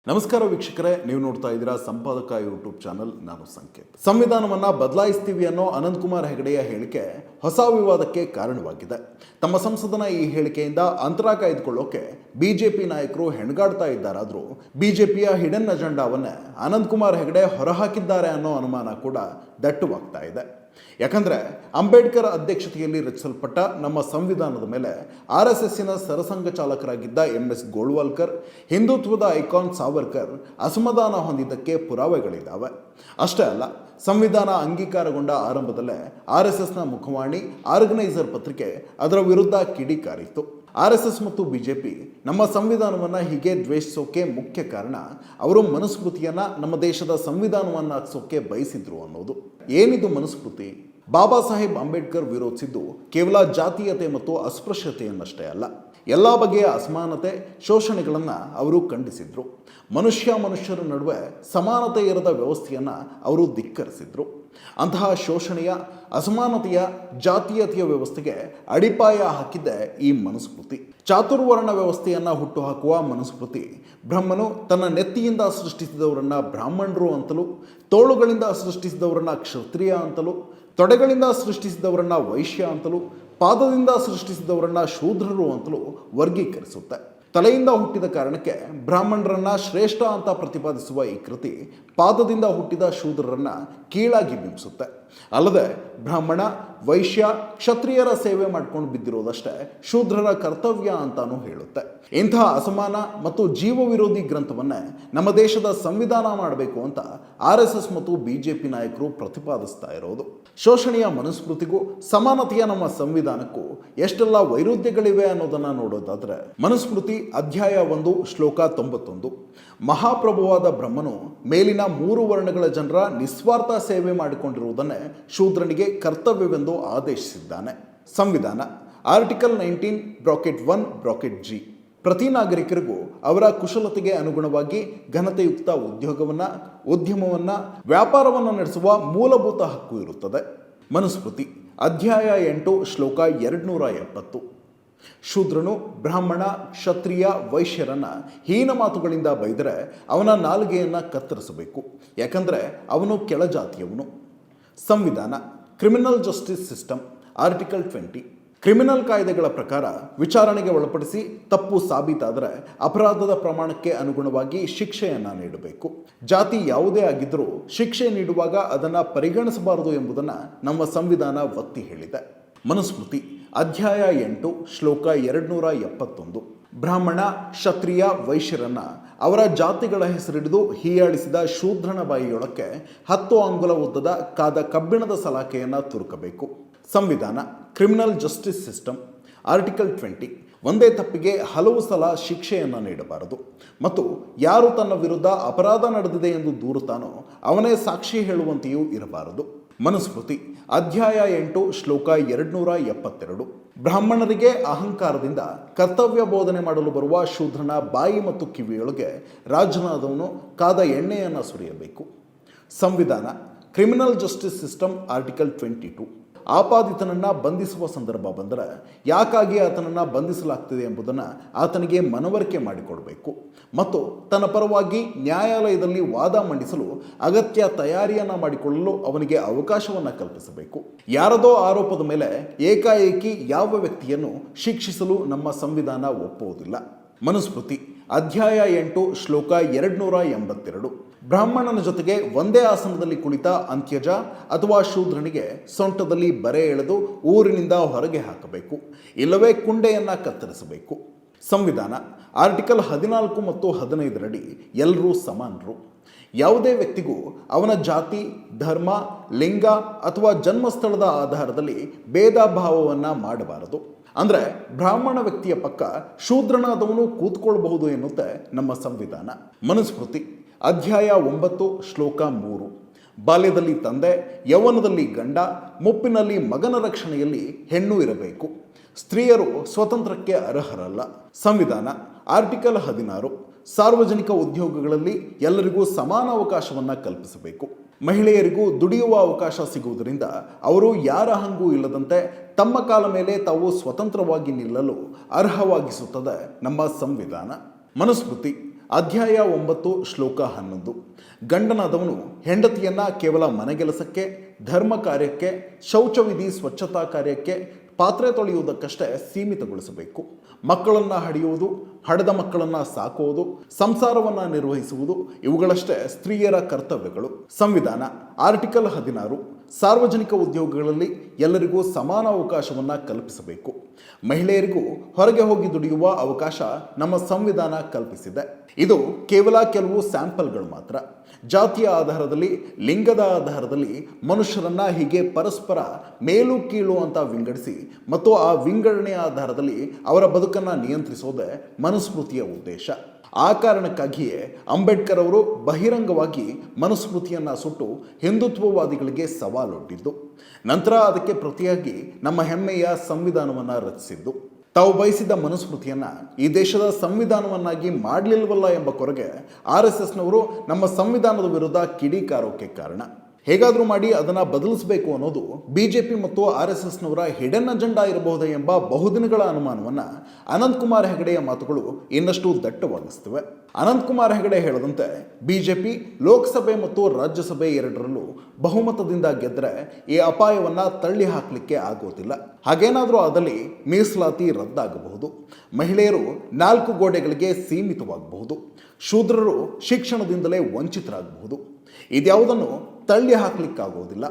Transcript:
ನಮಸ್ಕಾರ ವೀಕ್ಷಕರೇ, ನೀವು ನೋಡ್ತಾ ಇದ್ದೀರಾ ಸಂಪಾದಕ ಯೂಟ್ಯೂಬ್ ಚಾನಲ್. ನಾನು ಸಂಕೇತ್. ಸಂವಿಧಾನವನ್ನ ಬದಲಾಯಿಸ್ತೀವಿ ಅನ್ನೋ ಅನಂತಕುಮಾರ್ ಹೆಗಡೆಯ ಹೇಳಿಕೆ ಹೊಸ ವಿವಾದಕ್ಕೆ ಕಾರಣವಾಗಿದೆ. ತಮ್ಮ ಸಂಸದನ ಈ ಹೇಳಿಕೆಯಿಂದ ಅಂತರ ಕಾಯ್ದುಕೊಳ್ಳೋಕೆ ಬಿಜೆಪಿ ನಾಯಕರು ಹೆಣಗಾಡ್ತಾ ಇದ್ದಾರಾದ್ರೂ ಬಿಜೆಪಿಯ ಹಿಡನ್ ಅಜೆಂಡಾವನ್ನೇ ಅನಂತಕುಮಾರ್ ಹೆಗಡೆ ಹೊರಹಾಕಿದ್ದಾರೆ ಅನ್ನೋ ಅನುಮಾನ ಕೂಡ ದಟ್ಟವಾಗ್ತಾ ಇದೆ. ಯಾಕಂದ್ರೆ ಅಂಬೇಡ್ಕರ್ ಅಧ್ಯಕ್ಷತೆಯಲ್ಲಿ ರಚಿಸಲ್ಪಟ್ಟ ನಮ್ಮ ಸಂವಿಧಾನದ ಮೇಲೆ RSSನ ಸರಸಂಘ ಚಾಲಕರಾಗಿದ್ದ MS ಗೋಳ್ವಾಲ್ಕರ್, ಹಿಂದುತ್ವದ ಐಕಾನ್ ಸಾವರ್ಕರ್ ಅಸಮಾಧಾನ ಹೊಂದಿದ್ದಕ್ಕೆ ಪುರಾವೆಗಳಿದ್ದಾವೆ. ಅಷ್ಟೇ ಅಲ್ಲ, ಸಂವಿಧಾನ ಅಂಗೀಕಾರಗೊಂಡ ಆರಂಭದಲ್ಲೇ RSSನ ಮುಖವಾಣಿ ಆರ್ಗನೈಸರ್ ಪತ್ರಿಕೆ ಅದರ ವಿರುದ್ಧ ಕಿಡಿಕಾರಿತ್ತು. RSS ಮತ್ತು ಬಿಜೆಪಿ ನಮ್ಮ ಸಂವಿಧಾನವನ್ನು ಹೀಗೆ ದ್ವೇಷಿಸೋಕೆ ಮುಖ್ಯ ಕಾರಣ ಅವರು ಮನುಸ್ಮೃತಿಯನ್ನ ನಮ್ಮ ದೇಶದ ಸಂವಿಧಾನವನ್ನು ಹಾಕ್ಸೋಕೆ ಬಯಸಿದ್ರು ಅನ್ನೋದು. ಏನಿದು ಮನುಸ್ಮೃತಿ? ಬಾಬಾ ಸಾಹೇಬ್ ಅಂಬೇಡ್ಕರ್ ವಿರೋಧಿಸಿದ್ದು ಕೇವಲ ಜಾತೀಯತೆ ಮತ್ತು ಅಸ್ಪೃಶ್ಯತೆಯನ್ನಷ್ಟೇ ಅಲ್ಲ, ಎಲ್ಲ ಬಗೆಯ ಅಸಮಾನತೆ, ಶೋಷಣೆಗಳನ್ನು ಅವರು ಖಂಡಿಸಿದ್ರು. ಮನುಷ್ಯರ ನಡುವೆ ಸಮಾನತೆ ಇರದ ವ್ಯವಸ್ಥೆಯನ್ನು ಅವರು ಧಿಕ್ಕರಿಸಿದ್ರು. ಅಂತಹ ಶೋಷಣೆಯ, ಅಸಮಾನತೆಯ, ಜಾತೀಯತೆಯ ವ್ಯವಸ್ಥೆಗೆ ಅಡಿಪಾಯ ಹಾಕಿದ್ದೆ ಈ ಮನುಸ್ಮೃತಿ. ಚಾತುರ್ವರ್ಣ ವ್ಯವಸ್ಥೆಯನ್ನು ಹುಟ್ಟುಹಾಕುವ ಮನುಸ್ಮೃತಿ ಬ್ರಹ್ಮನು ತನ್ನ ನೆತ್ತಿಯಿಂದ ಸೃಷ್ಟಿಸಿದವರನ್ನ ಬ್ರಾಹ್ಮಣರು ಅಂತಲೂ, ತೋಳುಗಳಿಂದ ಸೃಷ್ಟಿಸಿದವರನ್ನ ಕ್ಷತ್ರಿಯ ಅಂತಲೂ, ತೊಡೆಗಳಿಂದ ಸೃಷ್ಟಿಸಿದವರನ್ನ ವೈಶ್ಯ ಅಂತಲೂ, ಪಾದದಿಂದ ಸೃಷ್ಟಿಸಿದವರನ್ನ ಶೂದ್ರರು ಅಂತಲೂ ವರ್ಗೀಕರಿಸುತ್ತೆ. ತಲೆಯಿಂದ ಹುಟ್ಟಿದ ಕಾರಣಕ್ಕೆ ಬ್ರಾಹ್ಮಣರನ್ನ ಶ್ರೇಷ್ಠ ಅಂತ ಪ್ರತಿಪಾದಿಸುವ ಈ ಕೃತಿ ಪಾದದಿಂದ ಹುಟ್ಟಿದ ಶೂದ್ರರನ್ನ ಕೀಳಾಗಿ ಬಿಂಬಿಸುತ್ತೆ. ಅಲ್ಲದೆ ಬ್ರಾಹ್ಮಣ, ವೈಶ್ಯ, ಕ್ಷತ್ರಿಯರ ಸೇವೆ ಮಾಡ್ಕೊಂಡು ಬಿದ್ದಿರೋದಷ್ಟೇ ಶೂದ್ರರ ಕರ್ತವ್ಯ ಅಂತಾನೂ ಹೇಳುತ್ತೆ. ಇಂತಹ ಅಸಮಾನ ಮತ್ತು ಜೀವ ವಿರೋಧಿ ಗ್ರಂಥವನ್ನೇ ನಮ್ಮ ದೇಶದ ಸಂವಿಧಾನ ಮಾಡಬೇಕು ಅಂತ RSS ಮತ್ತು ಬಿಜೆಪಿ ನಾಯಕರು ಪ್ರತಿಪಾದಿಸ್ತಾ ಇರೋದು. ಶೋಷಣೆಯ ಮನುಸ್ಮೃತಿಗೂ ಸಮಾನತೆಯ ನಮ್ಮ ಸಂವಿಧಾನಕ್ಕೂ ಎಷ್ಟೆಲ್ಲ ವೈರುಧ್ಯಗಳಿವೆ ಅನ್ನೋದನ್ನ ನೋಡೋದಾದ್ರೆ, ಮನುಸ್ಮೃತಿ ಅಧ್ಯಾಯ 1 ಶ್ಲೋಕ 91, ಮಹಾಪ್ರಭುವಾದ ಬ್ರಹ್ಮನು ಮೇಲಿನ 3 ವರ್ಣಗಳ ಜನರ ನಿಸ್ವಾರ್ಥ ಸೇವೆ ಮಾಡಿಕೊಂಡಿರುವುದನ್ನೇ ಶೂದ್ರನಿಗೆ ಕರ್ತವ್ಯವೆಂದು ಆದೇಶಿಸಿದ್ದಾನೆ. ಸಂವಿಧಾನ ಆರ್ಟಿಕಲ್ 19(1)(g ಪ್ರತಿ ನಾಗರಿಕರಿಗೂ ಅವರ ಕುಶಲತೆಗೆ ಅನುಗುಣವಾಗಿ ಘನತೆಯುಕ್ತ ಉದ್ಯಮವನ್ನ, ವ್ಯಾಪಾರವನ್ನು ನಡೆಸುವ ಮೂಲಭೂತ ಹಕ್ಕು ಇರುತ್ತದೆ. ಮನುಸ್ಮೃತಿ ಅಧ್ಯಾಯ 8 ಶ್ಲೋಕ 270, ಶೂದ್ರನು ಬ್ರಾಹ್ಮಣ, ಕ್ಷತ್ರಿಯ, ವೈಶ್ಯರನ್ನ ಹೀನ ಮಾತುಗಳಿಂದ ಬೈದರೆ ಅವನ ನಾಲಿಗೆಯನ್ನ ಕತ್ತರಿಸಬೇಕು, ಯಾಕಂದ್ರೆ ಅವನು ಕೆಳಜಾತಿಯವನು. ಸಂವಿಧಾನ criminal justice system article 20 criminal ಕಾಯ್ದೆಗಳ ಪ್ರಕಾರ ವಿಚಾರಣೆಗೆ ಒಳಪಡಿಸಿ ತಪ್ಪು ಸಾಬೀತಾದರೆ ಅಪರಾಧದ ಪ್ರಮಾಣಕ್ಕೆ ಅನುಗುಣವಾಗಿ ಶಿಕ್ಷೆಯನ್ನು ನೀಡಬೇಕು. ಜಾತಿ ಯಾವುದೇ ಆಗಿದ್ದರೂ ಶಿಕ್ಷೆ ನೀಡುವಾಗ ಅದನ್ನು ಪರಿಗಣಿಸಬಾರದು ಎಂಬುದನ್ನು ನಮ್ಮ ಸಂವಿಧಾನ ಒತ್ತಿ ಹೇಳಿದೆ. ಮನುಸ್ಮೃತಿ ಅಧ್ಯಾಯ 8 ಶ್ಲೋಕ 271, ಬ್ರಾಹ್ಮಣ, ಕ್ಷತ್ರಿಯ, ವೈಶ್ಯರನ್ನ ಅವರ ಜಾತಿಗಳ ಹೆಸರಿಡಿದು ಹೀಯಾಳಿಸಿದ ಶೂದ್ರನ ಬಾಯಿಯೊಳಕ್ಕೆ 10 ಅಂಗುಲ ಉದ್ದದ ಕಾದ ಕಬ್ಬಿಣದ ಸಲಾಕೆಯನ್ನು ತುರುಕಬೇಕು. ಸಂವಿಧಾನ ಕ್ರಿಮಿನಲ್ ಜಸ್ಟಿಸ್ ಸಿಸ್ಟಮ್ ಆರ್ಟಿಕಲ್ 20 ಒಂದೇ ತಪ್ಪಿಗೆ ಹಲವು ಸಲ ಶಿಕ್ಷೆಯನ್ನು ನೀಡಬಾರದು ಮತ್ತು ಯಾರು ತನ್ನ ವಿರುದ್ಧ ಅಪರಾಧ ನಡೆದಿದೆ ಎಂದು ದೂರುತ್ತಾನೋ ಅವನೇ ಸಾಕ್ಷಿ ಹೇಳುವಂತೆಯೂ ಇರಬಾರದು. ಮನುಸ್ಮೃತಿ ಅಧ್ಯಾಯ 8 ಶ್ಲೋಕ 272, ಬ್ರಾಹ್ಮಣರಿಗೆ ಅಹಂಕಾರದಿಂದ ಕರ್ತವ್ಯ ಬೋಧನೆ ಮಾಡಲು ಬರುವ ಶೂದ್ರನ ಬಾಯಿ ಮತ್ತು ಕಿವಿಯೊಳಗೆ ರಾಜನಾದವನು ಕಾದ ಎಣ್ಣೆಯನ್ನು ಸುರಿಯಬೇಕು. ಸಂವಿಧಾನ ಕ್ರಿಮಿನಲ್ ಜಸ್ಟಿಸ್ ಸಿಸ್ಟಮ್ ಆರ್ಟಿಕಲ್ 22 ಆಪಾದಿತನನ್ನು ಬಂಧಿಸುವ ಸಂದರ್ಭ ಬಂದರೆ ಯಾಕಾಗಿ ಆತನನ್ನು ಬಂಧಿಸಲಾಗ್ತಿದೆ ಎಂಬುದನ್ನು ಆತನಿಗೆ ಮನವರಿಕೆ ಮಾಡಿಕೊಡಬೇಕು ಮತ್ತು ತನ್ನ ಪರವಾಗಿ ನ್ಯಾಯಾಲಯದಲ್ಲಿ ವಾದ ಮಂಡಿಸಲು ಅಗತ್ಯ ತಯಾರಿಯನ್ನು ಮಾಡಿಕೊಳ್ಳಲು ಅವನಿಗೆ ಅವಕಾಶವನ್ನು ಕಲ್ಪಿಸಬೇಕು. ಯಾರದೋ ಆರೋಪದ ಮೇಲೆ ಏಕಾಏಕಿ ಯಾವ ವ್ಯಕ್ತಿಯನ್ನು ಶಿಕ್ಷಿಸಲು ನಮ್ಮ ಸಂವಿಧಾನ ಒಪ್ಪುವುದಿಲ್ಲ. ಮನುಸ್ಮೃತಿ ಅಧ್ಯಾಯ 8 ಶ್ಲೋಕ 282, ಬ್ರಾಹ್ಮಣನ ಜೊತೆಗೆ ಒಂದೇ ಆಸನದಲ್ಲಿ ಕುಳಿತ ಅಂತ್ಯಜ ಅಥವಾ ಶೂದ್ರನಿಗೆ ಸೊಂಟದಲ್ಲಿ ಬರೆ ಎಳೆದು ಊರಿನಿಂದ ಹೊರಗೆ ಹಾಕಬೇಕು, ಇಲ್ಲವೇ ಕುಂಡೆಯನ್ನು ಕತ್ತರಿಸಬೇಕು. ಸಂವಿಧಾನ ಆರ್ಟಿಕಲ್ 14 ಮತ್ತು 15ರಡಿ ಎಲ್ಲರೂ ಸಮಾನರು. ಯಾವುದೇ ವ್ಯಕ್ತಿಗೂ ಅವನ ಜಾತಿ, ಧರ್ಮ, ಲಿಂಗ ಅಥವಾ ಜನ್ಮಸ್ಥಳದ ಆಧಾರದಲ್ಲಿ ಭೇದ ಭಾವವನ್ನು ಮಾಡಬಾರದು. ಅಂದರೆ ಬ್ರಾಹ್ಮಣ ವ್ಯಕ್ತಿಯ ಪಕ್ಕ ಶೂದ್ರನಾದವನು ಕೂತ್ಕೊಳ್ಬಹುದು ಎನ್ನುತ್ತೆ ನಮ್ಮ ಸಂವಿಧಾನ. ಮನುಸ್ಮೃತಿ ಅಧ್ಯಾಯ 9 ಶ್ಲೋಕ 3, ಬಾಲ್ಯದಲ್ಲಿ ತಂದೆ, ಯೌವನದಲ್ಲಿ ಗಂಡ, ಮುಪ್ಪಿನಲ್ಲಿ ಮಗನ ರಕ್ಷಣೆಯಲ್ಲಿ ಹೆಣ್ಣು ಇರಬೇಕು. ಸ್ತ್ರೀಯರು ಸ್ವತಂತ್ರಕ್ಕೆ ಅರ್ಹರಲ್ಲ. ಸಂವಿಧಾನ ಆರ್ಟಿಕಲ್ 16 ಸಾರ್ವಜನಿಕ ಉದ್ಯೋಗಗಳಲ್ಲಿ ಎಲ್ಲರಿಗೂ ಸಮಾನ ಅವಕಾಶವನ್ನು ಕಲ್ಪಿಸಬೇಕು. ಮಹಿಳೆಯರಿಗೂ ದುಡಿಯುವ ಅವಕಾಶ ಸಿಗುವುದರಿಂದ ಅವರು ಯಾರ ಹಂಗೂ ಇಲ್ಲದಂತೆ ತಮ್ಮ ಕಾಲ ಮೇಲೆ ತಾವು ಸ್ವತಂತ್ರವಾಗಿ ನಿಲ್ಲಲು ಅರ್ಹವಾಗಿಸುತ್ತದೆ ನಮ್ಮ ಸಂವಿಧಾನ. ಮನುಸ್ಮೃತಿ ಅಧ್ಯಾಯ 9 ಶ್ಲೋಕ 11. ಗಂಡನಾದವನು ಹೆಂಡತಿಯನ್ನ ಕೇವಲ ಮನೆಗೆಲಸಕ್ಕೆ, ಧರ್ಮ ಕಾರ್ಯಕ್ಕೆ, ಶೌಚವಿಧಿ ಸ್ವಚ್ಛತಾ ಕಾರ್ಯಕ್ಕೆ, ಪಾತ್ರೆ ತೊಳೆಯುವುದಕ್ಕಷ್ಟೇ ಸೀಮಿತಗೊಳಿಸಬೇಕು. ಮಕ್ಕಳನ್ನು ಹಡೆಯುವುದು, ಹಡೆದ ಮಕ್ಕಳನ್ನು ಸಾಕುವುದು, ಸಂಸಾರವನ್ನು ನಿರ್ವಹಿಸುವುದು ಇವುಗಳಷ್ಟೇ ಸ್ತ್ರೀಯರ ಕರ್ತವ್ಯಗಳು. ಸಂವಿಧಾನ ಆರ್ಟಿಕಲ್ 16 ಸಾರ್ವಜನಿಕ ಉದ್ಯೋಗಗಳಲ್ಲಿ ಎಲ್ಲರಿಗೂ ಸಮಾನ ಅವಕಾಶವನ್ನು ಕಲ್ಪಿಸಬೇಕು. ಮಹಿಳೆಯರಿಗೂ ಹೊರಗೆ ಹೋಗಿ ದುಡಿಯುವ ಅವಕಾಶ ನಮ್ಮ ಸಂವಿಧಾನ ಕಲ್ಪಿಸಿದೆ. ಇದು ಕೇವಲ ಕೆಲವು ಸ್ಯಾಂಪಲ್ಗಳು ಮಾತ್ರ. ಜಾತಿಯ ಆಧಾರದಲ್ಲಿ, ಲಿಂಗದ ಆಧಾರದಲ್ಲಿ ಮನುಷ್ಯರನ್ನ ಹೀಗೆ ಪರಸ್ಪರ ಮೇಲು ಕೀಳು ಅಂತ ವಿಂಗಡಿಸಿ ಮತ್ತು ಆ ವಿಂಗಡಣೆಯ ಆಧಾರದಲ್ಲಿ ಅವರ ಬದುಕನ್ನು ನಿಯಂತ್ರಿಸೋದೇ ಮನುಸ್ಮೃತಿಯ ಉದ್ದೇಶ. ಆ ಕಾರಣಕ್ಕಾಗಿಯೇ ಅಂಬೇಡ್ಕರ್ ಅವರು ಬಹಿರಂಗವಾಗಿ ಮನುಸ್ಮೃತಿಯನ್ನು ಸುಟ್ಟು ಹಿಂದುತ್ವವಾದಿಗಳಿಗೆ ಸವಾಲೊಡ್ಡಿದ್ದು, ನಂತರ ಅದಕ್ಕೆ ಪ್ರತಿಯಾಗಿ ನಮ್ಮ ಹೆಮ್ಮೆಯ ಸಂವಿಧಾನವನ್ನು ರಚಿಸಿದ್ದು. ತಾವು ಬಯಸಿದ ಮನುಸ್ಮೃತಿಯನ್ನು ಈ ದೇಶದ ಸಂವಿಧಾನವನ್ನಾಗಿ ಮಾಡಲಿಲ್ವಲ್ಲ ಎಂಬ ಕೊರಗೆ RSSನವರು ನಮ್ಮ ಸಂವಿಧಾನದ ವಿರುದ್ಧ ಕಿಡಿಕಾರೋಕೆ ಕಾರಣ. ಹೇಗಾದರೂ ಮಾಡಿ ಅದನ್ನು ಬದಲಿಸಬೇಕು ಅನ್ನೋದು BJP ಮತ್ತು RSSನವರ ಹಿಡನ್ ಅಜೆಂಡಾ ಇರಬಹುದೇ ಎಂಬ ಬಹುದಿನಗಳ ಅನುಮಾನವನ್ನು ಅನಂತಕುಮಾರ್ ಹೆಗಡೆಯ ಮಾತುಗಳು ಇನ್ನಷ್ಟು ದಟ್ಟವಾಗಿಸ್ತವೆ. ಅನಂತಕುಮಾರ್ ಹೆಗಡೆ ಹೇಳದಂತೆ BJP ಲೋಕಸಭೆ ಮತ್ತು ರಾಜ್ಯಸಭೆ ಎರಡರಲ್ಲೂ ಬಹುಮತದಿಂದ ಗೆದ್ದರೆ ಈ ಅಪಾಯವನ್ನು ತಳ್ಳಿ ಹಾಕಲಿಕ್ಕೆ ಆಗೋದಿಲ್ಲ. ಹಾಗೇನಾದರೂ ಆದಲ್ಲಿ ಮೀಸಲಾತಿ ರದ್ದಾಗಬಹುದು, ಮಹಿಳೆಯರು 4 ಗೋಡೆಗಳಿಗೆ ಸೀಮಿತವಾಗಬಹುದು, ಶೂದ್ರರು ಶಿಕ್ಷಣದಿಂದಲೇ ವಂಚಿತರಾಗಬಹುದು. ಇದ್ಯಾವುದನ್ನು ತಳ್ಳಿ ಹಾಕಲಿಕ್ಕಾಗೋದಿಲ್ಲ.